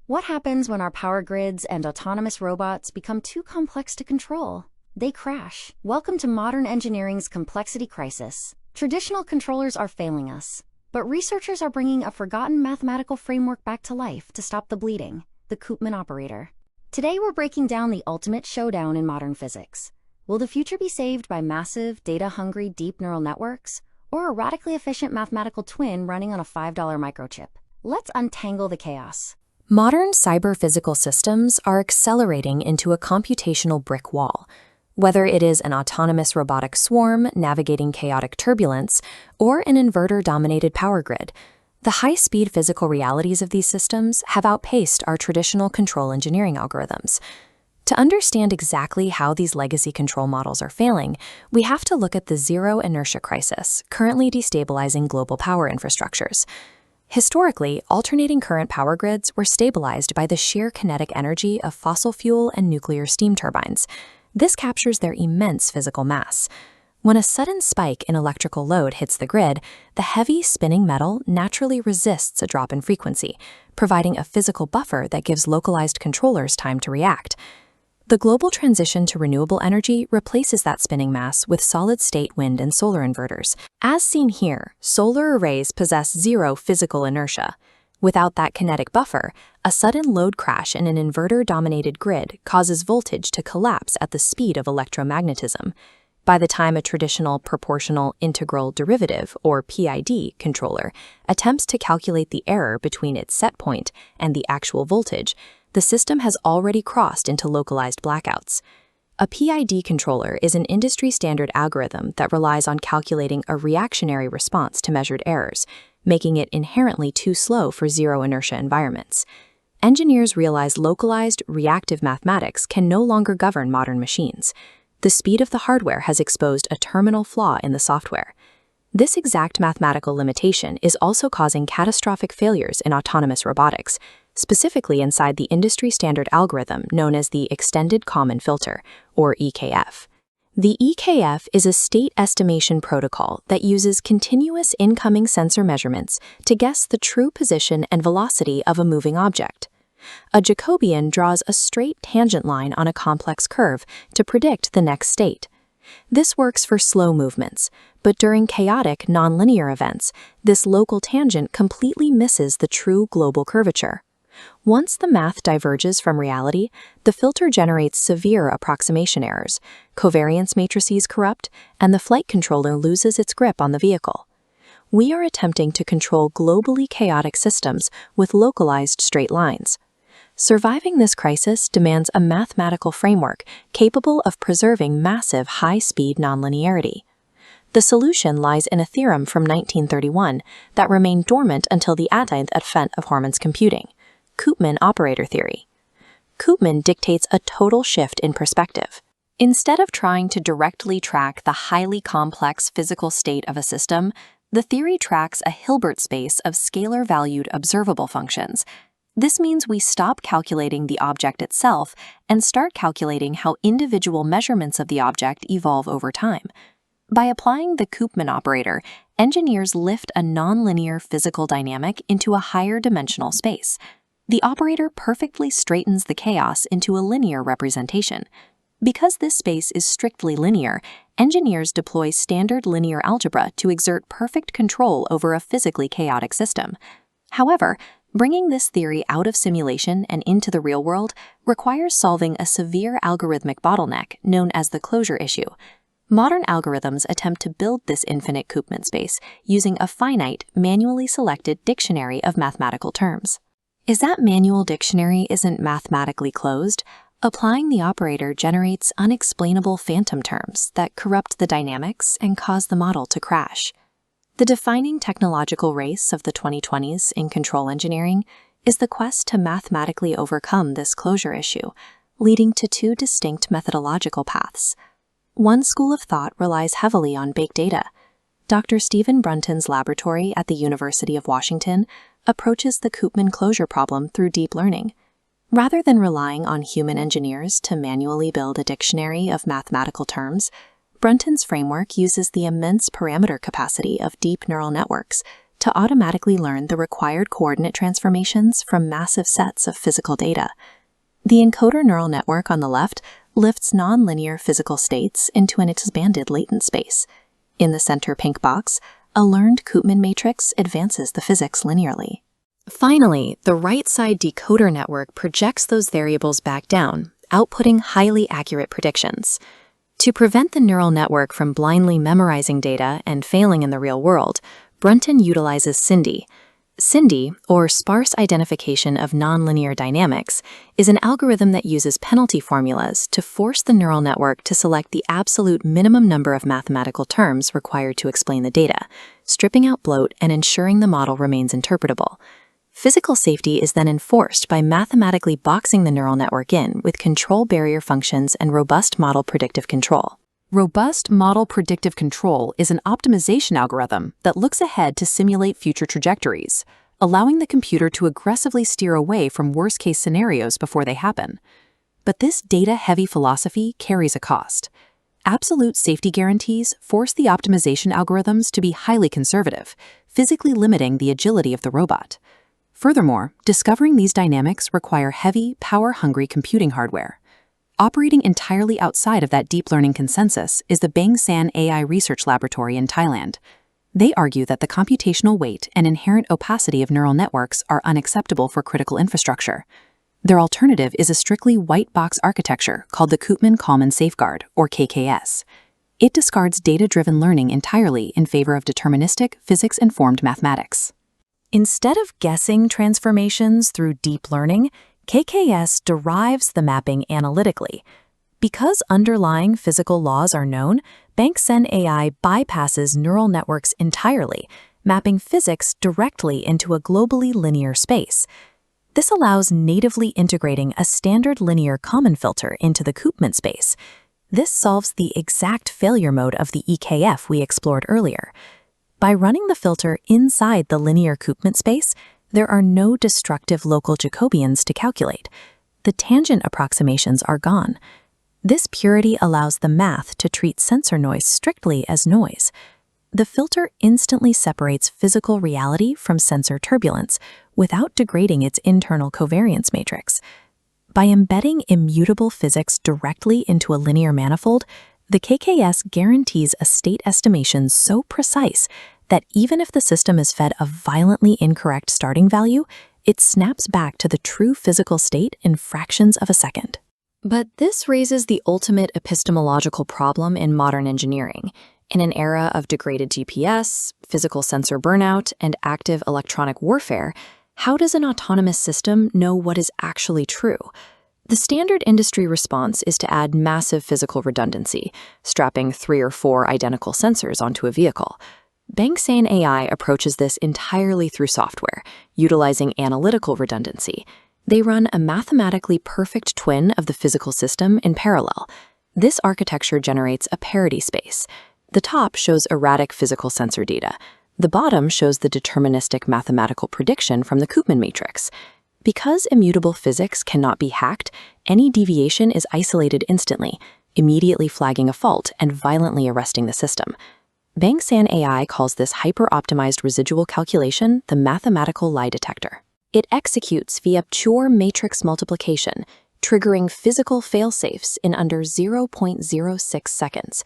What happens when our power grids and autonomous robots become too complex to control? They crash. Welcome to modern engineering's complexity crisis. Traditional controllers are failing us, but researchers are bringing a forgotten mathematical framework back to life to stop the bleeding, the Koopman operator. Today we're breaking down the ultimate showdown in modern physics. Will the future be saved by massive, data-hungry deep neural networks, or a radically efficient mathematical twin running on a $5 microchip? Let's untangle the chaos. Modern cyber-physical systems are accelerating into a computational brick wall. Whether it is an autonomous robotic swarm navigating chaotic turbulence or an inverter-dominated power grid, the high-speed physical realities of these systems have outpaced our traditional control engineering algorithms. To understand exactly how these legacy control models are failing, we have to look at the zero inertia crisis currently destabilizing global power infrastructures. Historically, alternating current power grids were stabilized by the sheer kinetic energy of fossil fuel and nuclear steam turbines. This captures their immense physical mass. When a sudden spike in electrical load hits the grid, the heavy spinning metal naturally resists a drop in frequency, providing a physical buffer that gives localized controllers time to react. The global transition to renewable energy replaces that spinning mass with solid-state wind and solar inverters. As seen here, solar arrays possess zero physical inertia. Without that kinetic buffer, a sudden load crash in an inverter-dominated grid causes voltage to collapse at the speed of electromagnetism. By the time a traditional proportional integral derivative, or PID, controller attempts to calculate the error between its set point and the actual voltage, the system has already crossed into localized blackouts. A PID controller is an industry-standard algorithm that relies on calculating a reactionary response to measured errors, making it inherently too slow for zero-inertia environments. Engineers realize localized, reactive mathematics can no longer govern modern machines. The speed of the hardware has exposed a terminal flaw in the software. This exact mathematical limitation is also causing catastrophic failures in autonomous robotics, specifically inside the industry-standard algorithm known as the Extended Common Filter, or EKF. The EKF is a state estimation protocol that uses continuous incoming sensor measurements to guess the true position and velocity of a moving object. A Jacobian draws a straight tangent line on a complex curve to predict the next state. This works for slow movements, but during chaotic nonlinear events, this local tangent completely misses the true global curvature. Once the math diverges from reality, the filter generates severe approximation errors, covariance matrices corrupt, and the flight controller loses its grip on the vehicle. We are attempting to control globally chaotic systems with localized straight lines. Surviving this crisis demands a mathematical framework capable of preserving massive high-speed nonlinearity. The solution lies in a theorem from 1931 that remained dormant until the advent of Horman's computing, Koopman Operator Theory. Koopman dictates a total shift in perspective. Instead of trying to directly track the highly complex physical state of a system, the theory tracks a Hilbert space of scalar-valued observable functions. This means we stop calculating the object itself and start calculating how individual measurements of the object evolve over time. By applying the Koopman operator, engineers lift a nonlinear physical dynamic into a higher dimensional space. The operator perfectly straightens the chaos into a linear representation. Because this space is strictly linear, engineers deploy standard linear algebra to exert perfect control over a physically chaotic system. However, bringing this theory out of simulation and into the real world requires solving a severe algorithmic bottleneck known as the closure issue. Modern algorithms attempt to build this infinite Koopman space using a finite, manually selected dictionary of mathematical terms. As that manual dictionary isn't mathematically closed, applying the operator generates unexplainable phantom terms that corrupt the dynamics and cause the model to crash. The defining technological race of the 2020s in control engineering is the quest to mathematically overcome this closure issue, leading to two distinct methodological paths. One school of thought relies heavily on big data. Dr. Stephen Brunton's laboratory at the University of Washington approaches the Koopman closure problem through deep learning. Rather than relying on human engineers to manually build a dictionary of mathematical terms, Brunton's framework uses the immense parameter capacity of deep neural networks to automatically learn the required coordinate transformations from massive sets of physical data. The encoder neural network on the left lifts nonlinear physical states into an expanded latent space. In the center pink box, a learned Koopman matrix advances the physics linearly. Finally, the right-side decoder network projects those variables back down, outputting highly accurate predictions. To prevent the neural network from blindly memorizing data and failing in the real world, Brunton utilizes SIND. SIND, or Sparse Identification of Nonlinear Dynamics, is an algorithm that uses penalty formulas to force the neural network to select the absolute minimum number of mathematical terms required to explain the data, stripping out bloat and ensuring the model remains interpretable. Physical safety is then enforced by mathematically boxing the neural network in with control barrier functions and robust model predictive control. Robust model predictive control is an optimization algorithm that looks ahead to simulate future trajectories, allowing the computer to aggressively steer away from worst-case scenarios before they happen. But this data-heavy philosophy carries a cost. Absolute safety guarantees force the optimization algorithms to be highly conservative, physically limiting the agility of the robot. Furthermore, discovering these dynamics require heavy, power-hungry computing hardware. Operating entirely outside of that deep learning consensus is the Bangsaen AI Research Laboratory in Thailand. They argue that the computational weight and inherent opacity of neural networks are unacceptable for critical infrastructure. Their alternative is a strictly white box architecture called the Koopman-Kalman safeguard, or KKS. It discards data-driven learning entirely in favor of deterministic, physics-informed mathematics. Instead of guessing transformations through deep learning, KKS derives the mapping analytically. Because underlying physical laws are known, Bangsaen AI bypasses neural networks entirely, mapping physics directly into a globally linear space. This allows natively integrating a standard linear common filter into the Koopman space. This solves the exact failure mode of the EKF we explored earlier. By running the filter inside the linear Koopman space, there are no destructive local Jacobians to calculate. The tangent approximations are gone. This purity allows the math to treat sensor noise strictly as noise. The filter instantly separates physical reality from sensor turbulence without degrading its internal covariance matrix. By embedding immutable physics directly into a linear manifold, the KKS guarantees a state estimation so precise that even if the system is fed a violently incorrect starting value, it snaps back to the true physical state in fractions of a second. But this raises the ultimate epistemological problem in modern engineering. In an era of degraded GPS, physical sensor burnout, and active electronic warfare, how does an autonomous system know what is actually true? The standard industry response is to add massive physical redundancy, strapping 3 or 4 identical sensors onto a vehicle. Bangsaen AI approaches this entirely through software, utilizing analytical redundancy. They run a mathematically perfect twin of the physical system in parallel. This architecture generates a parity space. The top shows erratic physical sensor data. The bottom shows the deterministic mathematical prediction from the Koopman matrix. Because immutable physics cannot be hacked, any deviation is isolated instantly, immediately flagging a fault and violently arresting the system. Bangsaen AI calls this hyper-optimized residual calculation the mathematical lie detector. It executes via pure matrix multiplication, triggering physical failsafes in under 0.06 seconds.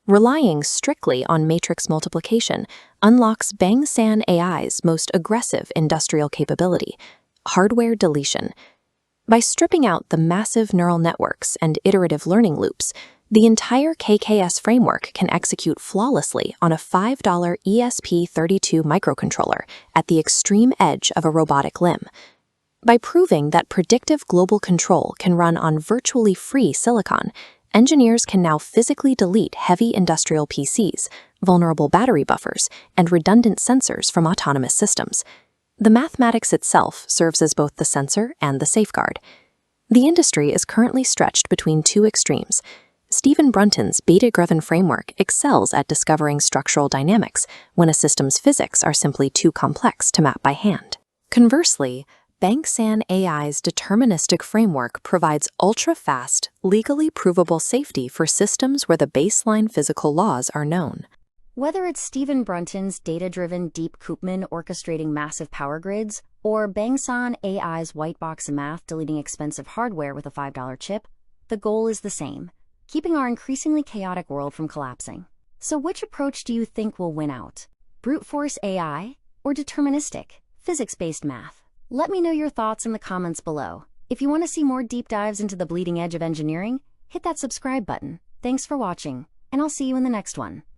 Relying strictly on matrix multiplication unlocks Bangsaen AI's most aggressive industrial capability, hardware deletion. By stripping out the massive neural networks and iterative learning loops, the entire KKS framework can execute flawlessly on a $5 ESP32 microcontroller at the extreme edge of a robotic limb. By proving that predictive global control can run on virtually free silicon, engineers can now physically delete heavy industrial PCs, vulnerable battery buffers, and redundant sensors from autonomous systems. The mathematics itself serves as both the sensor and the safeguard. The industry is currently stretched between 2 extremes. Stephen Brunton's beta-driven framework excels at discovering structural dynamics when a system's physics are simply too complex to map by hand. Conversely, Bangsaen AI's deterministic framework provides ultra-fast, legally provable safety for systems where the baseline physical laws are known. Whether it's Stephen Brunton's data-driven deep Koopman orchestrating massive power grids, or Bangsaen AI's white box math deleting expensive hardware with a $5 chip, the goal is the same: keeping our increasingly chaotic world from collapsing. So which approach do you think will win out? Brute force AI or deterministic, physics-based math? Let me know your thoughts in the comments below. If you want to see more deep dives into the bleeding edge of engineering, hit that subscribe button. Thanks for watching, and I'll see you in the next one.